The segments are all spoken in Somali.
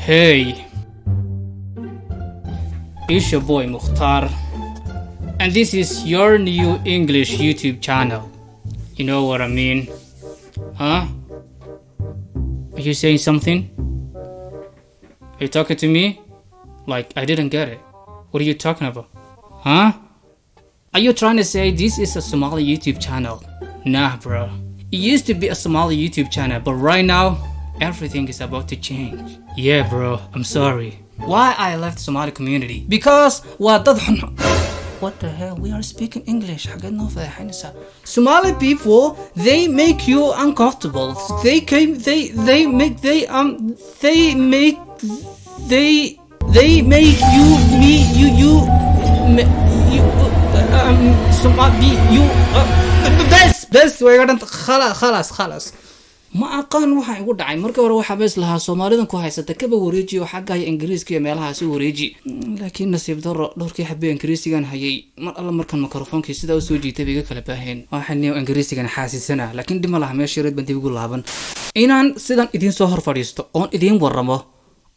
Hey, it's your boy Mukhtar, and this is your new English YouTube channel. You know what I mean? Huh? Are you saying something? Are you talking to me? Like, I didn't get it. What are you talking about? Huh? Are you trying to say this is a Somali YouTube channel? Nah, bro. It used to be a Somali YouTube channel, but right now, everything is about to change. Yeah, bro, I'm sorry. Why I left Somali community? Because what the hell? We are speaking English. Somali people, they make you uncomfortable. They make بس ويقعد خلاص ma aqaan waxa igu dhacay markii hore waxa bees lahaa Soomaalidan ku haysata kaba wareejiyo xagga Ingiriiska iyo meelaha si wareeji laakiin nasiib darro dhowrkii xabbe Ingiriisigan hayay mar alla markan mikrofoonka sida uu soo jiitay biga kala baaheen waxaan Ingiriisigan xaasisana laakiin dhima laha meesha reed baan dib ugu laaban inaan sidan idin soo hor fadhiisto oon idin waramo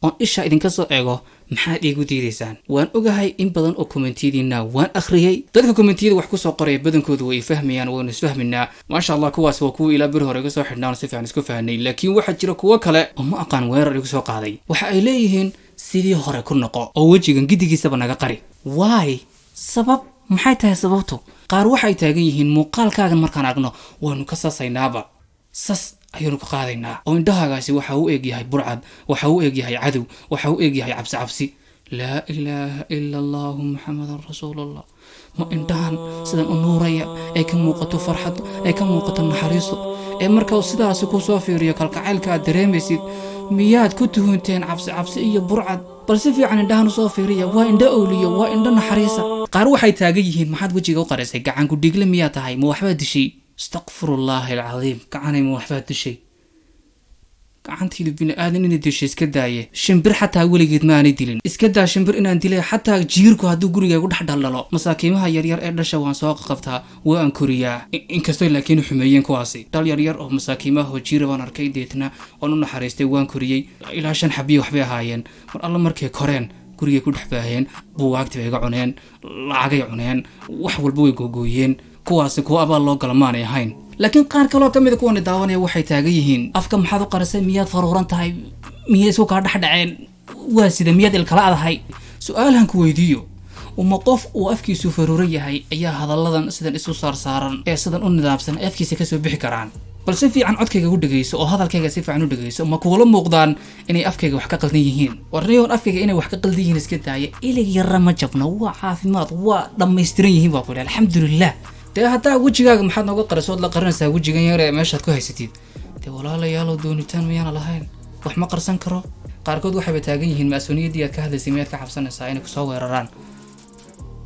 oon isha idinka soo eego maxaad iigu diidaysaan waan ogahay in badan oo commentiyadiina waan akhriyay dadka commentiyada wax ku soo qoray badankoodu way fahmayaan waan isfahminaa ma sha Allah kuwaas waa kuwa ila bir hore ka soo xidhnaan si fiican isku fahnay laakiin waxa jira kuwa kale oo ma aqaan weerar igu soo qaaday waxa ay leeyihiin sidii hore ku noqo oo wajigan gidigiisaba naga qari why sabab maxay tahay sababtu qaar waxay taagan yihiin muuqaalkaaga markaan aragno waanu ka saasaynaaba sas ayuu ku qaadaynaa oo indhahaagaasi waxa uu eegyahay burcad waxa uu eegyahay cadow waxa uu eegyahay cabsi la ilaaha illa allah muhammadur rasuulullah ma indhaan sidan u nuuraya ay ka muuqato farxad ay ka muuqato naxariis ee markaa sidaas ku soo fiiriyo kalgacaylka aad dareemaysid miyaad ku tuhunteen cabsi iyo burcad bal si fiican indhahan soo fiiriya waa indha awliyo waa indha naxariisa qaar waxay taagan yihiin maxaad wajiga u qarisay gacan ku dhigle miyaa tahay ma waxba dishay استغفر الله العظيم كعني موحبات الشيء كعنتي لبني آدم إني ديش إسكداية شمبر حتى أقول جد ما أنا دلين إسكدا شمبر إن أنتي حتى جيركو هادو قولي يقول حد الله مساكيمها يرير إرنا شوان ساق قفتها وأن كوريا إن كستوي لكنه حميين كواسي دال يرير أو مساكيمها وجير وان أركي ديتنا وأنو حريستي وان كوريا إلى عشان حبيه وحبيه هاين من الله مركي كورين كوريا كود حباهين بواقت بيقع عنين لعقي عنين وحول بوي جوجوين kuwaasi kuwa abaal loo galmaanay ahayn laakiin qaar kale oo kamid ah kuwan daawanaya waxay taagan yihiin afka maxaad u qarisay miyaad faruuran tahay miyaad soo ka dhaxdhaceen waa sida miyaad ilkala adahay su'aalahan ku weydiiyo uma qof uu afkiisu faruuran yahay ayaa hadalladan sidan isu saarsaaran ee sidan u nidaamsan afkiisa ka soo bixi karaan balse fiican codkayga u dhageyso oo hadalkayga si fiican u dhageyso ma kuula muuqdaan inay afkayga wax ka qaldan yihiin warniyoon afkayga inay wax ka qaldan yihiin iska daaya ilig yar ma jabna waa caafimaad waa dhammaystiran yihiin waa ku alxamdulillah hataa wajigaaga maxaad nooga qarisood la qarinaysaa wajigan yar ee meeshaad ku haysatid walaalayaal doonitaan miyaan lahayn wax ma qarsan karo qaarkood waxay taagan yihiin mas'uuliyadii aad ka hadlaysay miyaad ka xabsanaysaa inay ku soo weeraraan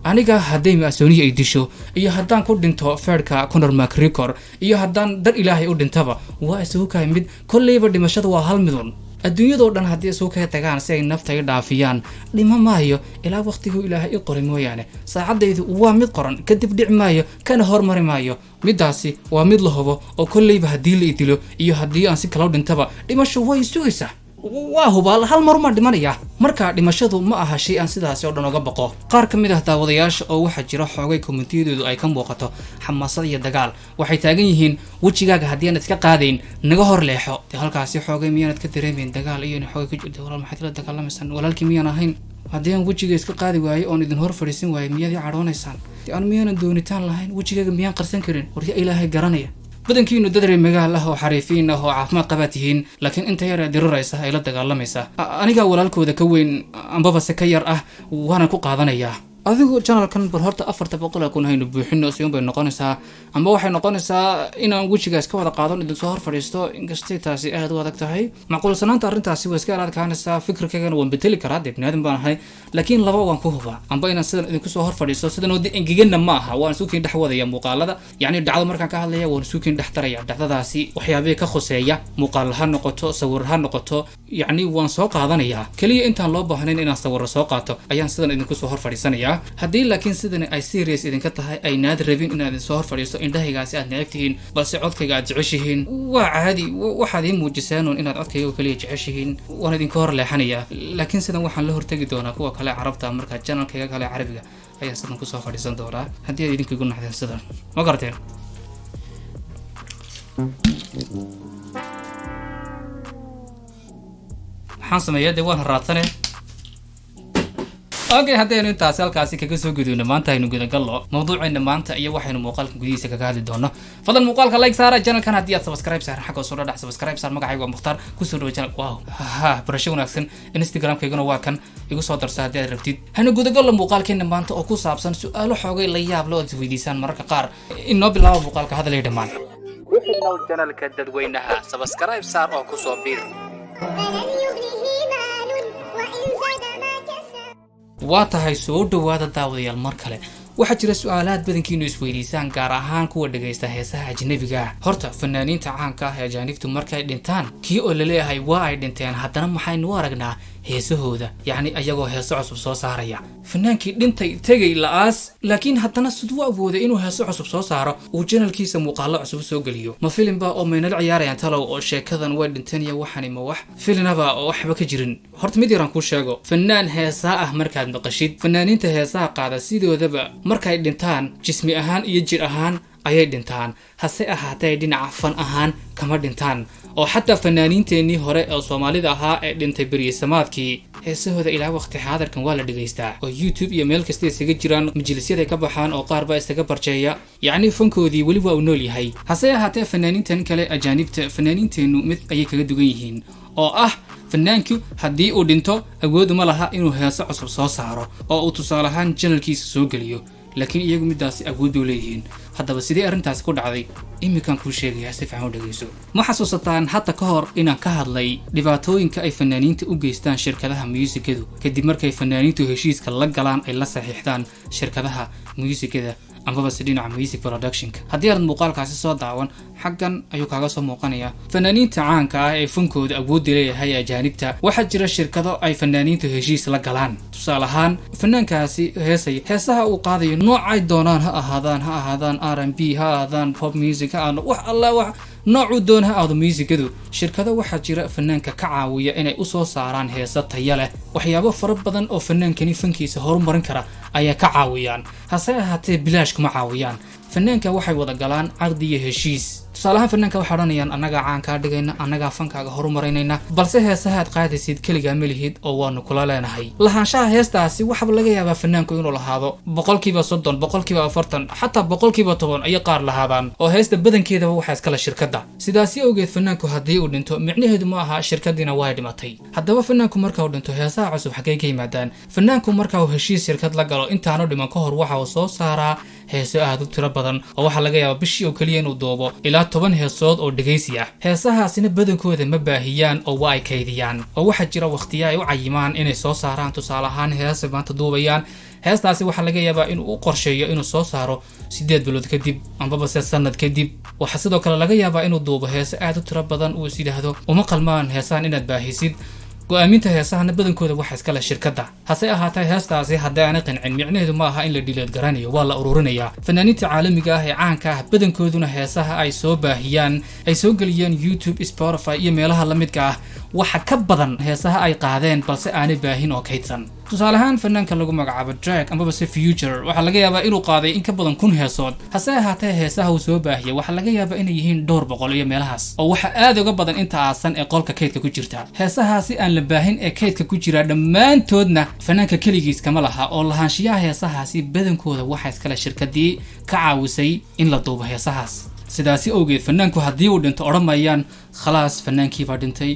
aniga haday mas'uuliyad ay disho iyo haddaan ku dhinto feerka Conor McGregor iyo haddaan dar ilaahay u dhintaba waa isugu ka mid kullayba dhimashada waa hal midun adduunyada oo dhan hadii soo ka tagaan si ay naftayda dhaafiyaan dhima maayo ilaa waqtigu ilaahay qoray mooyaane saacadaydu waa mid qoran kadib dhic maayo kana hormari maayo midaasi waa mid la hubo oo kullayba hadii la idilo iyo hadii aan si kala dhintaba dhimasho way sugaysaa waa hubaal hal mar ma dhimanaya marka dhimashadu ma aha shay aan sidaas oo dhan uga baqo qaar kamid ah daawadayaasha oo waxa jira xoogay commentiyadoodu ay ka muuqato xamaasad iyo dagaal waxay taagan yihiin wajigaaga hadii aan iska qaadayn naga hor leexo halkaasi xoogay miyaan ka dareemeyn dagaal iyo xoogay ka jirto walaal maxaad la dagaalamaysan walaalkii miyaan ahayn hadii aan wajiga iska qaadi waayo oo idin hor fadhiisin waayo miyaad cadhoonaysaan aan miyaan doonitaan lahayn wajigaaga miyaan qarsan karin warya ilaahay garanaya badankiinu dadre magaal ah oo xariifiin ah oo caafimaad qabaatihiin laakiin inta yar diruraysa ay la dagaalamaysa aniga walaalkooda ka weyn ambaba se ka yar ah waana ku qaadanayaa adigu channelkan bar horta 400 kun haynu buuxino si uun bay noqonaysaa amba waxay noqonaysaa inaan wajigaas ka wada qaadon idin soo hor fadhiisto inkastay taasi aad u adag tahay macquul sanaanta arrintaasi waa iska aadkaanaysaa fikirkayga waan bedeli karaa dibnaadan baan ahay laakiin laba waan ku hubaa amba inaan sidan idin ku soo hor fadhiisto sidan oo engeganna ma aha waan suukin dhex wadaya muuqaalada yacni dhacdo markaan ka hadlaya waan suukin dhex taraya dhacdadaasi waxyaabay ka khoseeya muuqaal ha noqoto sawir ha noqoto yacni waan soo qaadanayaa kaliya intaan loo baahnayn inaan sawir soo qaato ayaan sidan idin ku soo hor fadhiisanaya rajaynayaa haddii laakiin sidani ay serious idinka tahay ay naad rabin inaad soo hor fadhiisto indhahaygaasi aad necabtihiin balse codkayga aad jeceshihiin waa caadi waxaad ii muujisaanuun inaad codkayga oo kaliya jeceshihiin waan idinka hor leexanayaa laakiin sidan waxaan la hortegi doonaa kuwa kale carabta markaa janalkayga kale carabiga ayaa sidan kusoo fadhiisan doonaa haddii aad idinka igu naxdeen sidan ma garateen waxaan sameeyaa dee waan raadsane okay haddaynu intaas halkaasi kaga soo gudubno maanta aynu gudagallo mawduuceena maanta iyo waxaynu muuqaalka gudihiisa kaga hadli doono fadlan muuqaalka like saara channelkan haddii aad subscribe saaran xagga soo dhadhac subscribe saar magacayga waa mukhtaar kusoo dhawo channel wow barasho wanaagsan instagramkayguna waa kan igu soo darsa haddii aad rabtid hana gudagallo muuqaalkeena maanta oo ku saabsan su-aalo xoogay la yaab loo aad weydiisaan mararka qaar inoo bilaabo muuqaalka hadalay dhammaan ku xidhnow channelka dadweynaha subscribe saar oo kusoo biir waa tahay soo dhawaada daawadayaal mar kale waxaa jira su-aalaad badankiinu isweydiisaan gaar ahaan kuwa dhagaysta heesaha ajnabiga ah horta fanaaniinta caanka ah ee ajaanibtu markay dhintaan kii oo laleeyahay waa ay dhinteen haddana maxaynu u aragnaa heesahooda yacni ayagoo heeso cusub soo saaraya fanaankii dhintay tegay la-aas laakiin haddana siduu awooday inuu heeso cusub soo saaro uu janalkiisa muuqaalo cusub soo geliyo ma filimba oo maynala ciyaarayaan talow oo sheekadan way dhinteen iyo waxani ma wax filinaba oo waxba ka jirin horta mid yaraan kuu sheego fanaan heesaa ah markaad maqashid fanaaniinta heesaha qaada sidoodaba markay dhintaan jismi ahaan iyo jir ahaan ayay dhintaan hase ahaatee dhinaca fan ahaan kama dhintaan oo xataa fanaaniinteenii hore oo Soomaalida ahaa ee dhintay bariisamaadkii heesahooda ilaa waqti xaadirkan waa la dhageystaa oo YouTube iyo meel kasta isaga jiraan majlisyada ka baxaan oo qaar ba isaga barjeeya yacni fankoodii wali waa u nool yahay hase ahaatee fanaaniintan kale ajaanibta fanaaniinteenu mid ayay kaga dugan yihiin oo ah fanaanku haddii uu dhinto awood uma laha inuu heeso cusub soo saaro oo uu tusaale ahaan janalkiisa soo geliyo laakiin iyagu midaasi awood u leeyihiin haddaba sidee arrintaasi ku dhacday iminkan kuu sheegayaa si fiican u dhageyso ma xasuusataan hadda ka hor inaan ka hadlay dhibaatooyinka ay fanaaniinta u geystaan shirkadaha muusikadu kadib markay fanaaniintu heshiiska la galaan ay la saxiixdaan shirkadaha muusikada amaba si dhinaca music productionka haddii aad muuqaalkaasi soo daawan xaggan ayuu kaaga soo muuqanayaa fanaaniinta caanka ah ee fankooda awoodda leeyahay ajaanibta waxaa jira shirkado ay fanaaniintu heshiis la galaan tusaale ahaan fanaankaasi heesaha uu qaadayo noocay doonaan ha ahaadaan R&B ha ahaadaan pop music ha ahaadaan wax alla wax noocuu doon ha aado muusikadu shirkado waxaa jira fanaanka ka caawiya inay u soo saaraan heeso tayo leh waxyaabo fara badan oo fanaankani fankiisa horumarin kara ayaa ka caawiyaan hase ahaatee bilaash kuma caawiyaan fanaanka waxay wada galaan caqdi iyo heshiis tusaale ahaan fanaanka waxay odhanayaan annagaa caankaa dhigayna annagaa fankaaga horumarinayna balse heesahaad qaadaysid keligaa ma lihid oo waanu kula leenahay lahaanshaha heestaasi waxaba laga yaabaa fanaanku inuu lahaado 30%, 40%, xataa 10% ayay qaar lahaadaan oo heesta badankeedaba waxaa iskala shirkadda sidaasi awgeed fanaanku haddii uu dhinto micnaheedu ma aha shirkadiina way dhimatay haddaba fanaanku marka uu dhinto heesaha cusub xaggay ka yimaadaan fanaanku marka uu heshiis shirkad la galo intaanu dhiman ka hor waxa uu soo saaraa heeso aad u tiro badan oo waxaa laga yaabaa bishii oo kaliya inuu duubo ilaa 10 heesood oo dhageysi ah heesahaasina badankooda ma baahiyaan oo waa ay kaydiyaan oo waxaa jira waqtiyo ay u cayimaan inay soo saaraan tusaale ahaan heesa maanta duubayaan heestaasi waxaa laga yaabaa inuu u qorsheeyo inuu soo saaro 8 bilood kadib ambaba sanad kadib waxaa sidoo kale laga yaabaa inuu duubo heeso aad u tiro badan uu is yidhaahdo uma qalmaan heesaan inaad baahisid go'aaminta heesahana badankooda waxa iskala shirkadda hase ahaatee heestaasi haddii aanay qancin micnaheedu ma aha in la dhileed garanayo waa la ururinayaa fanaaniinta caalamiga ah ee caanka ah badankooduna heesaha ay soo baahiyaan ay soo geliyaan YouTube, Spotify iyo meelaha la midka ah waxa ka badan heesaha ay qaadeen balse aanay baahin oo kaydsan tusaale ahaan fanaanka lagu magacaabo Drake amaba se Future waxaa laga yaabaa inuu qaaday in ka badan 1000 heesood hase ahaatee heesaha uu soo baahiyay waxaa laga yaabaa inay yihiin 200 iyo meelahaas oo waxa aad uga badan inta aasan ee qolka kaydka ku jirta heesahaasi aan la baahin ee kaydka ku jira dhammaantoodna fanaanka keligiis kama laha oo lahaanshiyaha heesahaasi badankooda waxa iskala shirkadii ka caawisay in la duubo heesahaas sidaasi awgeed fanaanku haddii uu dhinto odhamayaan khalaas fanaankii baa dhintay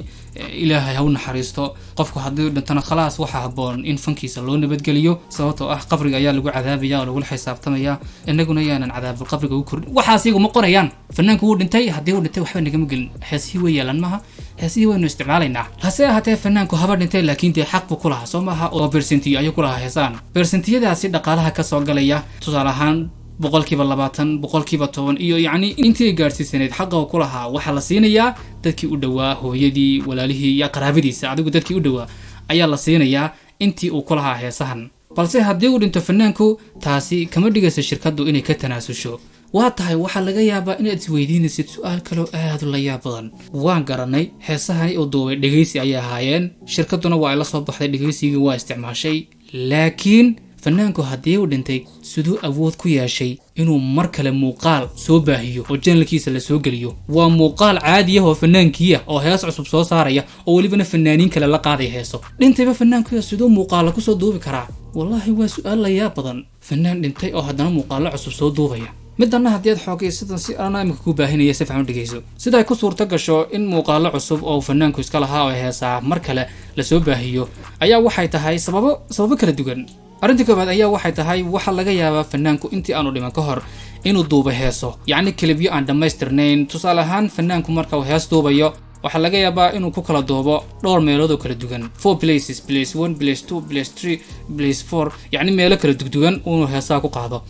ilaahay ha u naxariisto qofku haddii dhintana khalaas waxa habboon in fankiisa loo nabadgeliyo sababtoo ah qabriga ayaa lagu cadaabaya oo lagu xisaabtamaya inaguna yaanan cadaabul qabriga u kordhin waxaas iyagu ma qorayaan fanaanku wuu dhintay haddii uu dhintay waxba nagama gelin heesihii way yeelan maha heesihii waynu isticmaalaynaa hase ahaatee fanaanku haba dhintay laakiin dee xaq buu ku lahaa soo maaha oo bersentiyo ayuu ku lahaa heesaan bersentiyadaasi dhaqaalaha ka soo galaya tusaale ahaan 20%, 10% iyo yacni intii gaarsiisaneed xaqa uu ku lahaa waxaa la siinayaa dadkii u dhawaa hooyadii walaalihii iyo qaraabadiisa adigu dadkii u dhawaa ayaa la siinayaa intii uu ku lahaa heesahan balse haddii uu dhinto fanaanku taasi kama dhigayso shirkaddu inay ka tanaasusho. waa tahay waxaa laga yaabaa inaad isweydiinaysid su-aal kaloo aad u la yaab badan. waan garanay heesahani oo duubay dhegaysi ayay ahaayeen, shirkadduna waa ay la soo baxday dhegaysigii waa isticmaashay, laakiin fanaanku haddii uu dhintay siduu awood ku yeeshay inuu mar kale muuqaal soo baahiyo oo janalkiisa la soo geliyo? waa muuqaal caadi ah oo fanaankiiya oo hees cusub soo saaraya oo welibana fanaaniin kale la qaaday heeso. dhintayba fanaankuya siduu muuqaala kusoo duubi karaa? wallaahi waa su-aal la yaab badan. fanaan dhintay oo haddana muuqaalo cusub soo duubaya. midana haddii aad xoogay sidan si aanaa imika ku baahinaya si fiican u dhegayso. sida ay ku suurta gasho in muuqaalo cusub oo fanaanku iska lahaa oo heesaa mar kale lasoo baahiyo ayaa waxay tahay sababo kala duwan. arrinta koobaad ayaa waxay tahay waxa laga yaabaa fanaanku intii aanu dhiman ka hor inuu duubo heeso, yacni kelibyo aan dhammaystirnayn. tusaale ahaan fanaanku marka uu hees duubayo waxaa laga yaabaa inuu ku kala duubo dhowr meelood oo kala duwan, 4 places, place 1, place 2, place 3, place 4, yacni meelo kala dugdugan inuu heesaha ku qaado.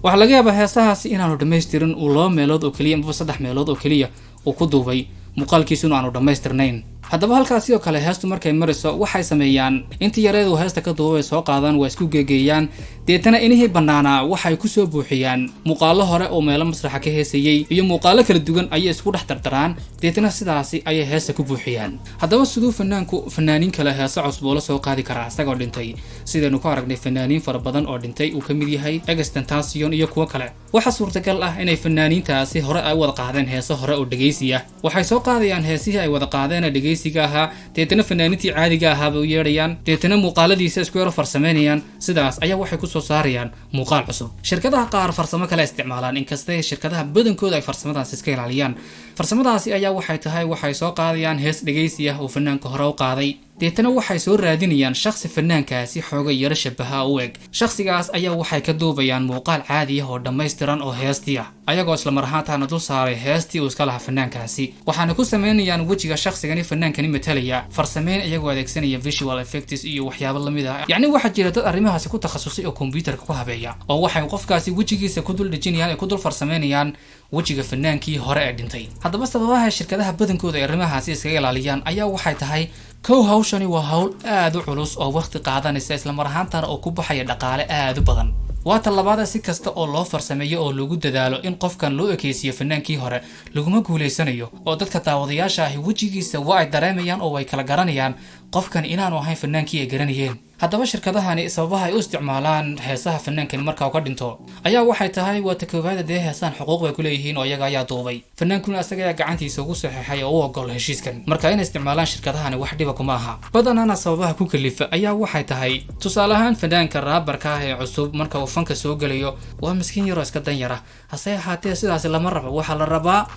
waxaa laga yaabaa heesahaasi inaanu dhammaystirin uu 2 meelood oo keliya ama 3 meelood oo keliya uu ku duubay muuqaalkiisuna aanu dhammaystirnayn. haddaba halkaas sidoo kale heestu markay marayso waxay sameeyaan intii yareed uu heesta ka duubay soo qaadaan, waa isku geegeeyaan, deetana inihii bannaanaa waxay kusoo buuxiyaan muuqaalo hore oo meelo masraxa ka heesayey iyo muuqaalo kala duwan ayay isku dhex dardaraan, deetana sidaasi ayay heesta ku buuxiyaan. haddaba siduu fanaanku fanaaniin kale heeso cusub oo la soo qaadi karaa isagoo dhintay? sidaynu ku aragnay fanaaniin fara badan oo dhintay uu ka mid yahay Extentation iyo kuwo kale. waxaa suurtagal ah inay fanaaniintaasi hore ay wada qaadeen heeso hore oo dhegaysi ah. waxay soo qaadayaan heesihii ay wada qaadeen dhegaysiga ahaa, deetana fanaaniintii caadiga ahaa bay u yeedhayaan, deetana muuqaaladiisa isku yaro farsameynayaan. sidaas ayaa waxay ku soo saarayaan muuqaal cusub. shirkadaha qaar farsamo kale isticmaalaan, inkastay shirkadaha badankooda ay farsamadaas iska ilaaliyaan. farsamadaasi ayaa waxay tahay waxay soo qaadayaan hees dhegaysi ah oo fanaanka hore u qaaday, deetana waxay soo raadinayaan shakhsi fanaankaasi xoogay yaro shabaha u eg. shakhsigaas ayaa waxay ka duubayaan muuqaal caadi ah oo dhammaystiran oo heestii ah, ayagoo isla mar ahaantaana dul saaray heestii uu iska lahaa fanaankaasi. waxaana ku sameynayaan wejiga shakhsigani fanaankani matalaya farsameyn iyagoo adeegsanaya visual effects iyo waxyaabo lamid ah. yacni waxaa jira dad arrimahaasi ku takhasusay oo kombiyuutarka ku habeeya, oo waxay qofkaasi wejigiisa ku dul dhejinayaan ee ku dul farsameynayaan wejiga fanaankii hore ee dhintay. haddaba sababaha shirkadaha badankooda ay arrimahaasi iskaga ilaaliyaan ayaa waxay tahay kow, hawshani waa hawl aad u culus oo waqti qaadanaysa isla mar ahaantaana oo ku baxaya dhaqaale aad u badan. waa ta labaada si kasta oo loo farsameeyo oo lagu dadaalo in qofkan loo ekeysiyo fanaankii hore laguma guulaysanayo, oo dadka daawadayaasha ahi wejigiisa waa ay dareemayaan oo way kala garanayaan qofkan inaanu ahayn fanaankii ay garanayeen. haddaba shirkadahani sababaha ay u isticmaalaan heesaha fanaankani marka uu ka dhinto ayaa waxay tahay waa ta koowaada dee heesaan xuquuq bay ku leeyihiin oo iyaga ayaa duubay, fanaankuna asaga ayaa gacantiisa ugu saxeexay oo u ogol heshiiskan. marka inay isticmaalaan shirkadahani wax dhiba kuma aha. badanana sababaha ku kalifa ayaa waxay tahay tusaale ahaan fanaanka raabarka ah ee cusub marka uu fanka soo gelayo waa miskiin yaroo iska dan yara, hase ahaatee sidaasi lama rabo. waxaa la rabaa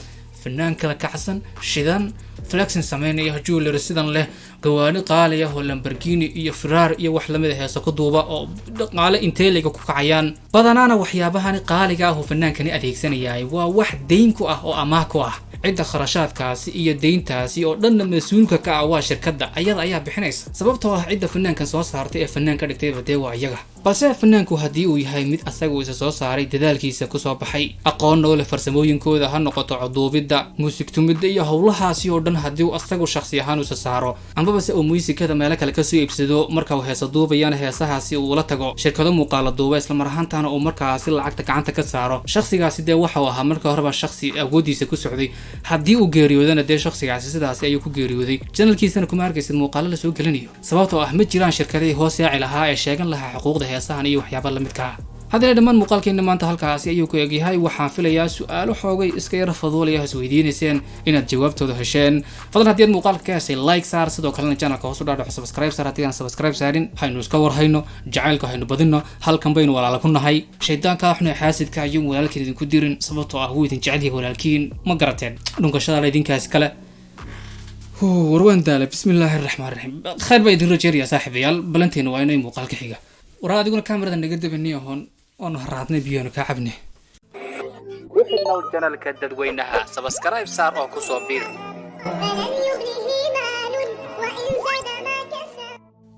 fanaan kala kacsan, shidan, flexing sameynaya, jewelry sidan leh, gawaani qaali ah oo Lamborghini iyo Ferrari iyo wax lamid ah heeso ku duuba oo dhaqaale inteeliga ku kacayaan. badanaana waxyaabahani qaaliga ah oo fanaankani adeegsanayay waa wax deyn ku ah oo amaah ku ah. cidda kharashaadkaasi iyo deyntaasi oo dhanna mas-uulka ka ah waa shirkadda, ayada ayaa bixinaysa, sababtoo ah cidda fanaankan soo saartay ee fanaan ka dhigtayba dee waa iyaga. balse fanaanku haddii uu yahay mid asaga isa soo saaray, dadaalkiisa kusoo baxay, aqoonna u leh farsamooyinkooda, ha noqoto coduubidda, muusig tumidda iyo howlahaasi oo dhan, haddii uu asagu shakhsi ahaan isa saaro ambabase uu muusikada meelo kale kasoo iibsado, marka uu heesa duubayana heesahaasi uu la tago shirkado muuqaala duuba, isla mar ahaantaana uu markaasi lacagta gacanta ka saaro, shakhsigaasi dee waxau ahaa marka horeba shakhsi awoodiisa ku socday. haddii uu geeriyoodana dee shakhsigaasi sidaasi ayuu ku geeriyooday, janalkiisana kuma arkaysid muuqaalo la soo gelinayo, sababtoo ah ma jiraan shirkadihii hoos yaaci lahaa ee sheegan lahaa xuquuqda heesahan iyo waxyaaba la midka ah. haddana dhammaan muuqaalkeena maanta halkaasi ayuu ku egyahay. waxaan filayaa su-aalo xoogay iska yara faduulaya isweydiinayseen inaad jawaabtooda hesheen. fadlan haddii aad muuqaalka ka heshay like saar, sidoo kalena channelka hoos u dhaadhaco subscribe saar. haddii aan subscribe saarin haynu iska warhayno, jacaylka haynu badino, halkan baynu walaala ku nahay. shaydaanka xun ee xaasidka ayuu walaalkiin idinku dirin, sababtoo ah wuu idin jecel yahay walaalkiin, ma garateen? dhunkashada la idinkaas kale warwaan daala. bismillaahi raxmaan raxiim. khayr baa idin rajeeriya saaxiibayaal, balanteena waa inay muuqaalka xiga. waraa adiguna kamerada naga dabani ahoon oonu haraadnay biyoonu kaa cabne. ku xidhnow janalka dadweynaha, sabskaraib saar oo ku soo biir.